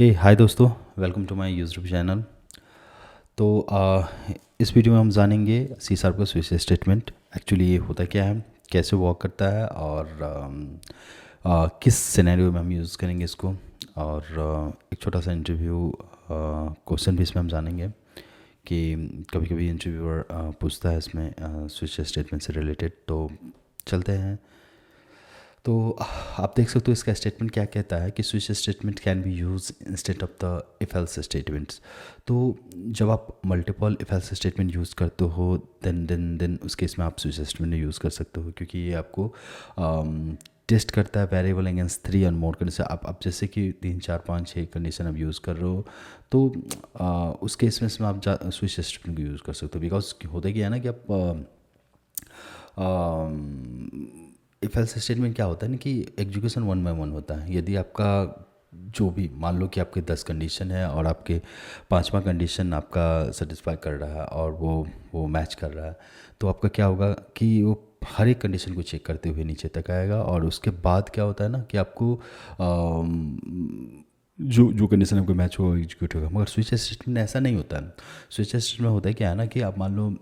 हाय दोस्तों, welcome to my YouTube channel. तो इस वीडियो में हम जानेंगे सी शार्प का स्विच स्टेटमेंट एक्चुअली ये होता क्या है, कैसे वर्क करता है और किस सिनेरियो में हम यूज़ करेंगे इसको। और एक छोटा सा इंटरव्यू क्वेश्चन भी इसमें हम जानेंगे कि कभी कभी इंटरव्यूअर पूछता है इसमें स्विच स्टेटमेंट से रिलेटेड। तो चलते हैं। तो आप देख सकते हो इसका स्टेटमेंट क्या कहता है कि switch statement can be use instead of the if else statements. तो जब आप multiple if else statement use करते हो देन उस केस में आप स्विच स्टेटमेंट यूज़ कर सकते हो, क्योंकि ये आपको टेस्ट करता है वेरिएबल अगेंस्ट 3 और मोर कंडीशन। आप जैसे कि 3 4 5 6 कंडीशन आप यूज़ कर रहे हो, तो उस केस में इसमें आप स्विच स्टेटमेंट को यूज़ कर सकते हो। बिकॉज होता क्या है ना कि आप इफ एल्स स्टेटमेंट क्या होता है ना कि एग्जीक्यूशन 1 बाय 1 होता है। यदि आपका जो भी मान लो कि आपके 10 कंडीशन है और आपके पांचवा कंडीशन आपका सेटिस्फाई कर रहा है और वो मैच कर रहा है, तो आपका क्या होगा कि वो हर एक कंडीशन को चेक करते हुए नीचे तक आएगा। और उसके बाद क्या होता है ना कि आपको जो जो कंडीशन आपको मैच होगा एग्जीक्यूट होगा। मगर स्विच स्टेटमेंट ऐसा नहीं होता है। स्विच स्टेटमेंट में होता है क्या है ना कि आप मान लो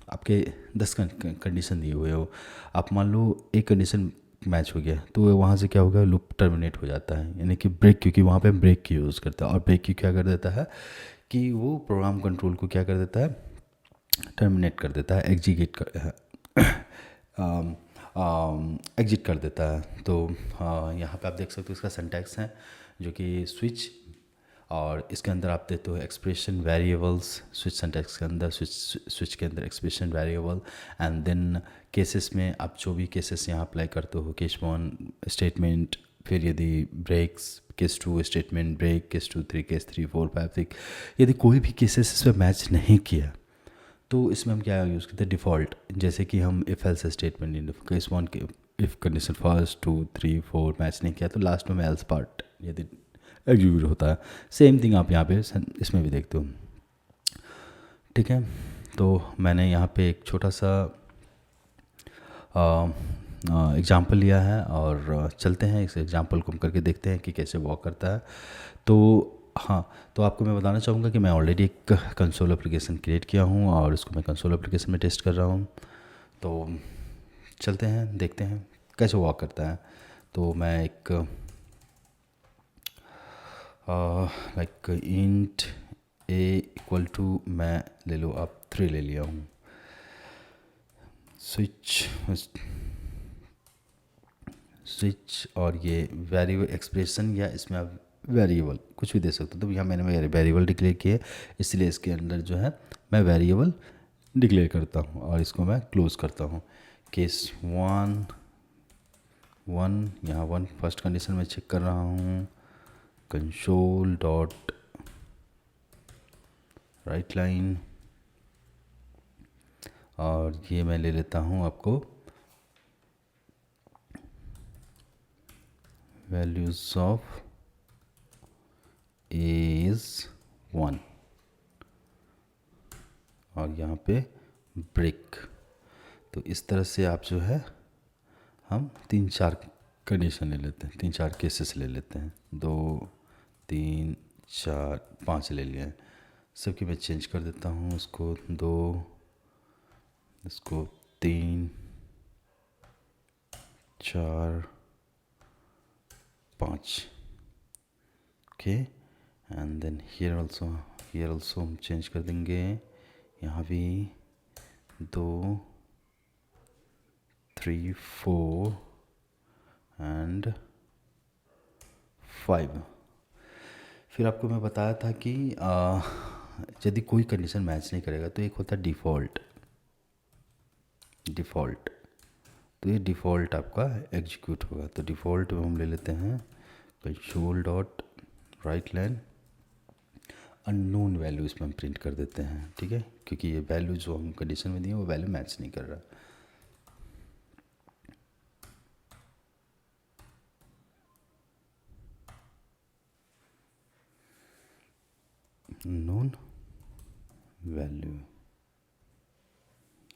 आपके 10 कंडीशन दिए हुए हो, आप मान लो एक कंडीशन मैच हो गया तो वहाँ से क्या होगा, लूप टर्मिनेट हो जाता है, यानी कि ब्रेक, क्योंकि वहाँ पे ब्रेक की यूज़ करता है। और ब्रेक की क्या कर देता है कि वो प्रोग्राम कंट्रोल को क्या कर देता है, टर्मिनेट कर देता है, एग्जीक्यूट कर एग्जिट कर देता है। तो यहाँ पे आप देख सकते हो इसका सिंटैक्स है जो कि स्विच, और इसके अंदर आप देते हो एक्सप्रेशन वेरिएबल्स। स्विच सिंटैक्स के अंदर स्विच के अंदर expression variable, and then cases में आप जो भी केसेस यहाँ अप्लाई करते हो, केस 1 स्टेटमेंट, फिर यदि breaks, case 2 statement break, case 2 3, case 3 4 5 6, यदि कोई भी केसेस इस पर मैच नहीं किया तो इसमें हम क्या यूज़ करते हैं, डिफ़ॉल्ट। जैसे कि हम if else statement in case 1 के इफ कंडीशन फर्स्ट 2 3 4 मैच नहीं किया तो लास्ट में एल्स पार्ट यदि एग्जीक्यूट होता है। सेम थिंग आप यहाँ पे इसमें भी देखते हो। ठीक है, तो मैंने यहाँ पे एक छोटा सा एग्जाम्पल लिया है और चलते हैं इस एग्जाम्पल को हम करके देखते हैं कि कैसे वर्क करता है। तो हाँ, तो आपको मैं बताना चाहूँगा कि मैं ऑलरेडी एक कंसोल एप्लीकेशन क्रिएट किया हूँ और इसको मैं कंसोल एप्लीकेशन में टेस्ट कर रहा हूँ। तो चलते हैं देखते हैं कैसे वर्क करता है। तो मैं एक like int a equal to, मैं ले लो आप 3 ले लिया हूँ। स्विच और ये वेरिएबल एक्सप्रेशन, या इसमें आप वेरिएबल कुछ भी दे सकते हो। तो यहाँ मैंने वेरिएबल डिक्लेयर किए, इसलिए इसके अंदर जो है मैं वेरिएबल डिक्लेयर करता हूँ और इसको मैं क्लोज करता हूँ। केस 1 यहाँ 1 फर्स्ट कंडीशन में चेक कर रहा हूँ, कंसोल डॉट राइट लाइन, और ये मैं ले लेता हूँ आपको वैल्यूज ऑफ इज 1 और यहाँ पे ब्रेक। तो इस तरह से आप जो है हम 3 4 कंडीशन ले लेते हैं, 3 4 केसेस ले लेते हैं, 2 3 4 5 ले लिए हैं। सबकी मैं चेंज कर देता हूँ, इसको 2, इसको 3 4 5। Okay, and then here also हम चेंज कर देंगे, यहाँ भी 2 3 4 एंड 5। फिर आपको मैं बताया था कि यदि कोई कंडीशन मैच नहीं करेगा तो एक होता है डिफ़ॉल्ट। तो ये डिफ़ॉल्ट आपका एग्जीक्यूट होगा। तो डिफ़ॉल्ट में हम ले लेते हैं console dot right line, unknown value इसमें हम प्रिंट कर देते हैं। ठीक है, क्योंकि ये वैल्यू जो हम कंडीशन में दिए वो वैल्यू मैच नहीं कर रहा। नोन वैल्यू,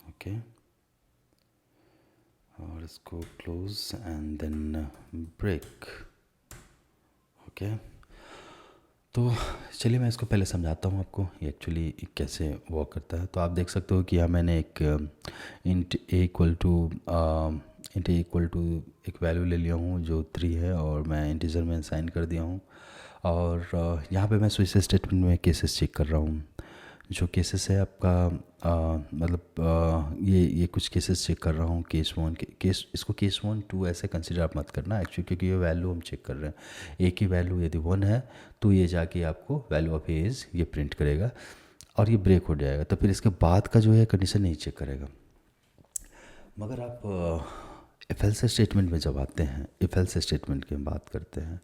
ओके, और इसको close and then break. Okay, तो चलिए मैं इसको पहले समझाता हूँ आपको ये एक्चुअली कैसे वर्क करता है। तो आप देख सकते हो कि यहाँ मैंने एक इंट ए इक्वल टू एक वैल्यू ले लिया हूँ जो 3 है, और मैं इंटीजर में असाइन कर दिया हूँ। और यहाँ पे मैं स्विच स्टेटमेंट में केसेस चेक कर रहा हूँ। जो केसेस है आपका मतलब ये कुछ केसेस चेक कर रहा हूँ। केस 1 केस, इसको केस 1 2 ऐसे कंसिडर आप मत करना एक्चुअली, क्योंकि ये वैल्यू हम चेक कर रहे हैं। ए की वैल्यू यदि 1 है तो ये जाके आपको वैल्यू ऑफ एज ये प्रिंट करेगा और ये ब्रेक हो जाएगा, तो फिर इसके बाद का जो है कंडीशन नहीं चेक करेगा। मगर आप इफ एल्स स्टेटमेंट में जब आते हैं, इफ एल्स स्टेटमेंट की हम बात करते हैं,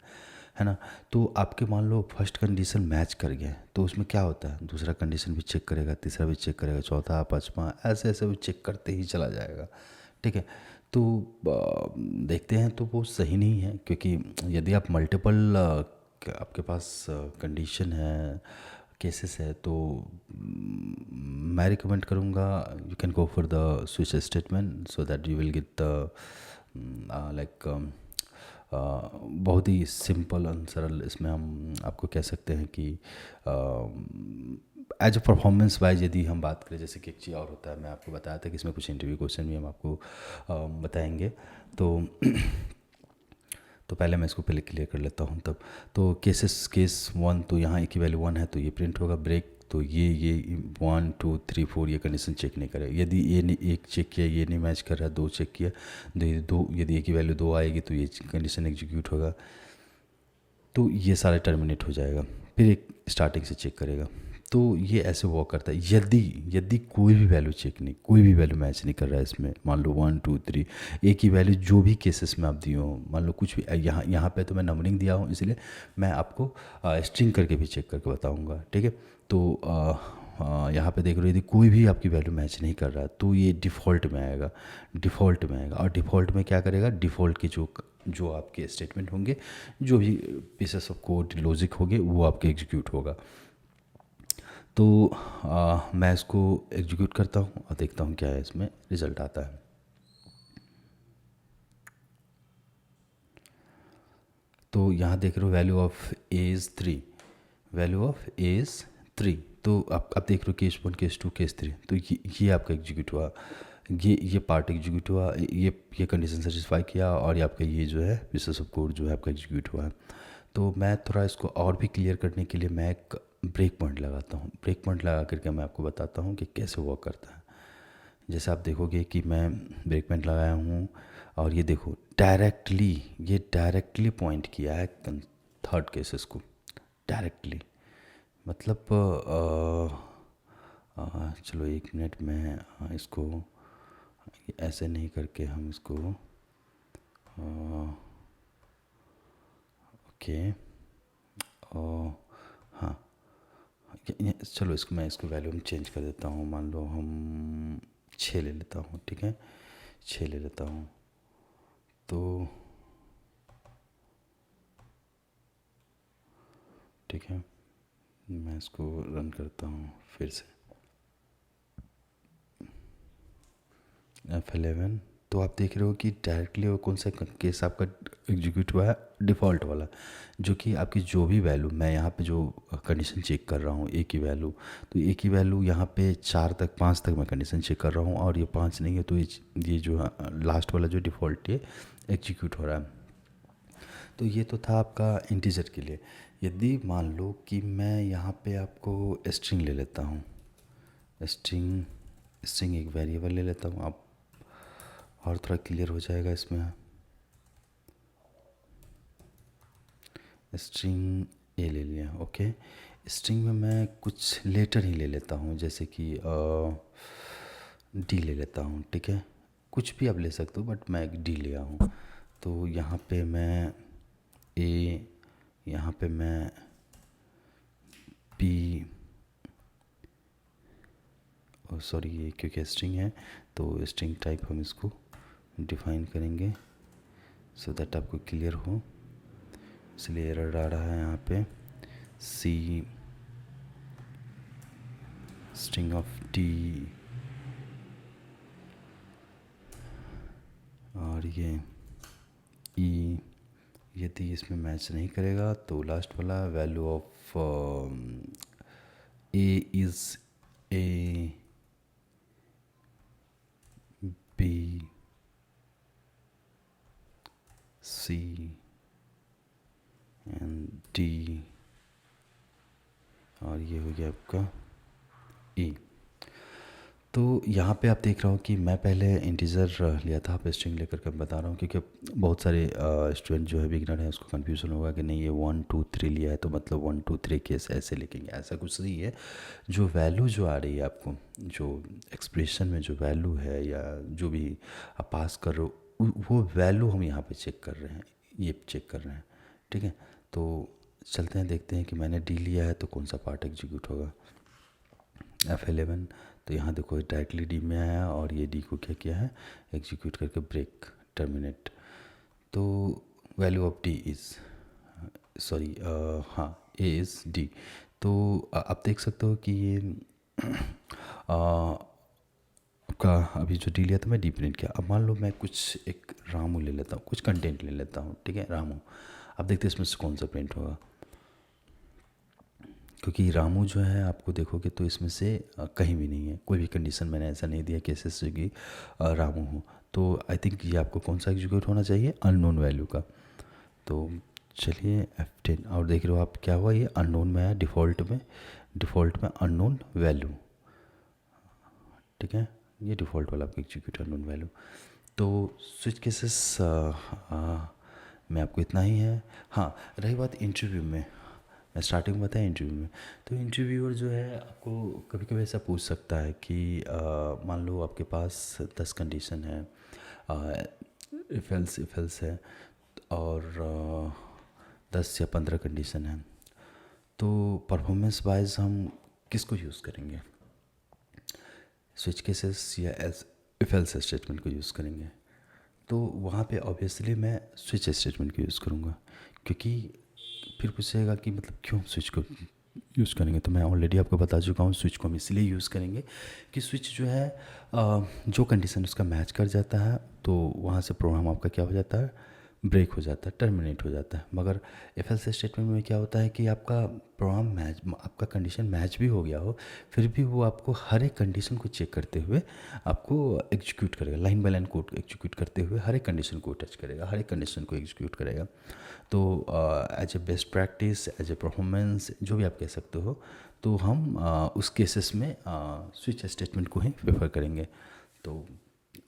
है ना, तो आपके मान लो फर्स्ट कंडीशन मैच कर गया तो उसमें क्या होता है, दूसरा कंडीशन भी चेक करेगा, तीसरा भी चेक करेगा, चौथा, पाँचवा, ऐसे ऐसे वो चेक करते ही चला जाएगा। ठीक है। तो देखते हैं तो वो सही नहीं है, क्योंकि यदि आप मल्टीपल आपके पास कंडीशन है, केसेस है, तो मैं रिकमेंड करूँगा you can go for the switch statement so that you will get the like बहुत ही सिंपल और सरल। इसमें हम आपको कह सकते हैं कि एज अ परफॉर्मेंस वाइज यदि हम बात करें, जैसे कि एक चीज़ और होता है, मैं आपको बताया था कि इसमें कुछ इंटरव्यू क्वेश्चन भी हम आपको बताएंगे। तो तो पहले मैं इसको पहले क्लियर कर लेता हूँ तब। तो केस 1, तो यहाँ ए की वैल्यू 1 है तो ये प्रिंट होगा। ब्रेक, तो ये 1 2 3 4 ये कंडीशन चेक नहीं करेगा। यदि ए ने एक चेक किया, ये नहीं मैच कर रहा, 2 चेक किया, दो यदि ए की वैल्यू 2 आएगी तो ये कंडीशन एग्जीक्यूट होगा, तो ये सारा टर्मिनेट हो जाएगा। फिर एक स्टार्टिंग से चेक करेगा। तो ये ऐसे वर्क करता है। यदि कोई भी वैल्यू चेक नहीं, कोई भी वैल्यू मैच नहीं कर रहा है इसमें, मान लो 1 2 3 ए की वैल्यू जो भी केसेस में आप दिए हो, मान लो कुछ भी, यहाँ पे तो मैं नंबरिंग दिया हूँ इसलिए मैं आपको स्ट्रिंग करके भी चेक करके बताऊँगा। ठीक है। तो यहाँ पे देख रहे हो यदि कोई भी आपकी वैल्यू मैच नहीं कर रहा तो ये डिफ़ॉल्ट में आएगा, डिफ़ॉल्ट में आएगा। और डिफ़ॉल्ट में क्या करेगा, डिफ़ॉल्ट के जो आपके स्टेटमेंट होंगे, जो भी पीसेस ऑफ कोड लॉजिक होंगे, वो आपके एग्जीक्यूट होगा। तो मैं इसको एग्जीक्यूट करता हूँ और देखता हूँ क्या है इसमें रिज़ल्ट आता है। तो यहाँ देख रहे हो value of as 3, value of as 3। तो आप देख रहे हो केस 1 केस 2 केस 3, तो ये आपका एग्जीक्यूट हुआ, ये पार्ट एग्जीक्यूट हुआ, ये कंडीशन सेटिस्फाई किया, और ये आपका ये जो है पीसेस ऑफ कोड जो है आपका एग्जीक्यूट हुआ है। तो मैं थोड़ा इसको और भी क्लियर करने के लिए मैं एक ब्रेक पॉइंट लगाता हूँ। ब्रेक पॉइंट लगा करके मैं आपको बताता हूँ कि कैसे वर्क करता है। जैसे आप देखोगे कि मैं ब्रेक पॉइंट लगाया हूँ, और ये देखो डायरेक्टली पॉइंट किया है थर्ड केसेस को, डायरेक्टली। मतलब चलो 1 मिनट में इसको ऐसे नहीं करके हम इसको ओके, हाँ, चलो मैं इसको वैल्यू हम चेंज कर देता हूँ। मान लो हम 6 ले लेता हूँ। ठीक है, 6 ले लेता हूँ। तो ठीक है, मैं इसको रन करता हूँ फिर से F11। तो आप देख रहे हो कि डायरेक्टली वो कौन सा केस आपका एग्जीक्यूट हुआ है, डिफ़ॉल्ट वाला, जो कि आपकी जो भी वैल्यू, मैं यहाँ पे जो कंडीशन चेक कर रहा हूँ ए की वैल्यू, तो ए की वैल्यू यहाँ पे 4 तक 5 तक मैं कंडीशन चेक कर रहा हूँ, और ये 5 नहीं है, तो ये जो लास्ट वाला जो डिफ़ॉल्ट ये एग्जीक्यूट हो रहा है। तो ये तो था आपका इंटीजर के लिए। यदि मान लो कि मैं यहाँ पे आपको स्ट्रिंग ले लेता हूँ, स्ट्रिंग एक वेरिएबल ले लेता हूँ, आप और थोड़ा क्लियर हो जाएगा इसमें। स्ट्रिंग ए ले लिया, ओके। स्ट्रिंग में मैं कुछ लेटर ही ले लेता हूँ, जैसे कि डी ले लेता हूँ। ठीक है, कुछ भी आप ले सकते हो, बट मैं एक डी लिया हूँ। तो यहाँ पे मैं ए, यहाँ पे मैं पी, सॉरी ये क्योंकि स्ट्रिंग है तो स्ट्रिंग टाइप हम इसको डिफाइन करेंगे सो दैट आपको क्लियर हो, इसलिए एरर आ रहा है यहाँ पे। सी स्ट्रिंग ऑफ टी, और ये ई, यदि इसमें मैच नहीं करेगा तो लास्ट वाला value of a is a b c and d, और ये हो गया आपका ई। तो यहाँ पे आप देख रहे हो कि मैं पहले इंटीजर लिया था, आप स्ट्रिंग लेकर के बता रहा हूँ, क्योंकि बहुत सारे स्टूडेंट जो है बिगनर है उसको कन्फ्यूज़न होगा कि नहीं ये 1 2 3 लिया है तो मतलब 1 2 3 केस ऐसे लिखेंगे, ऐसा कुछ नहीं है। जो वैल्यू जो आ रही है आपको, जो एक्सप्रेशन में जो वैल्यू है या जो भी आप पास कर रहे हो वो वैल्यू हम यहाँ पे चेक कर रहे हैं, ये चेक कर रहे हैं, ठीक है। तो चलते हैं, देखते हैं कि मैंने डी लिया है तो कौन सा पार्ट एग्जीक्यूट होगा। F11, तो यहाँ देखो डायरेक्टली डी में आया और ये डी को क्या किया है, एग्जीक्यूट करके ब्रेक टर्मिनेट। तो value of D is sorry हाँ ए इज़ डी। तो आप देख सकते हो कि ये आपका अभी जो डी लिया था मैं डी प्रिंट किया। अब मान लो मैं कुछ एक रामू ले लेता हूँ, कुछ कंटेंट ले लेता हूँ, ठीक है, रामू। अब देखते हैं इसमें से कौन सा प्रिंट होगा, क्योंकि रामू जो है आपको देखोगे तो इसमें से कहीं भी नहीं है, कोई भी कंडीशन मैंने ऐसा नहीं दिया कि ऐसे कि रामू हो। तो आई थिंक ये आपको कौन सा एग्जीक्यूट होना चाहिए, अननोन वैल्यू का। तो चलिए F10, और देख रहे हो आप क्या हुआ, ये अननोन में है, डिफ़ॉल्ट में अननोन वैल्यू, ठीक है, ये डिफ़ॉल्ट वाला आपका एग्जीक्यूट अननोन वैल्यू। तो स्विच केसेस में आपको इतना ही है। हाँ, रही बात इंटरव्यू में, मैं स्टार्टिंग में बताया इंटरव्यू में, तो इंटरव्यूअर जो है आपको कभी कभी ऐसा पूछ सकता है कि मान लो आपके पास 10 कंडीशन है, इफ एल्स है, और 10 या 15 कंडीशन है, तो परफॉर्मेंस वाइज हम किसको यूज़ करेंगे, स्विच केसेस या इफ एल्स स्टेटमेंट को यूज़ करेंगे। तो वहाँ पे ऑब्वियसली मैं स्विच स्टेटमेंट को यूज़ करूँगा, क्योंकि फिर पूछेगा कि मतलब क्यों स्विच को यूज़ करेंगे, तो मैं ऑलरेडी आपको बता चुका हूँ स्विच को हम इसलिए यूज़ करेंगे कि स्विच जो है जो कंडीशन उसका मैच कर जाता है तो वहाँ से प्रोग्राम आपका क्या हो जाता है, ब्रेक हो जाता है, टर्मिनेट हो जाता है। मगर इफ एल्स स्टेटमेंट में क्या होता है कि आपका प्रोग्राम मैच, आपका कंडीशन मैच भी हो गया हो, फिर भी वो आपको हर एक कंडीशन को चेक करते हुए आपको एग्जीक्यूट करेगा, line by line code execute करते हुए हर एक कंडीशन को टच करेगा, हर एक कंडीशन को एग्जीक्यूट करेगा। तो as a best practice, as a performance, जो भी आप कह सकते हो, तो हम उस केसेस में स्विच स्टेटमेंट को ही प्रेफर करेंगे। तो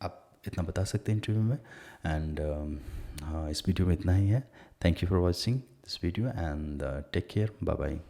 आप इतना बता सकते हैं इंटरव्यू में। एंड हाँ, इस वीडियो में इतना ही है। Thank you for watching this video and take care, bye bye.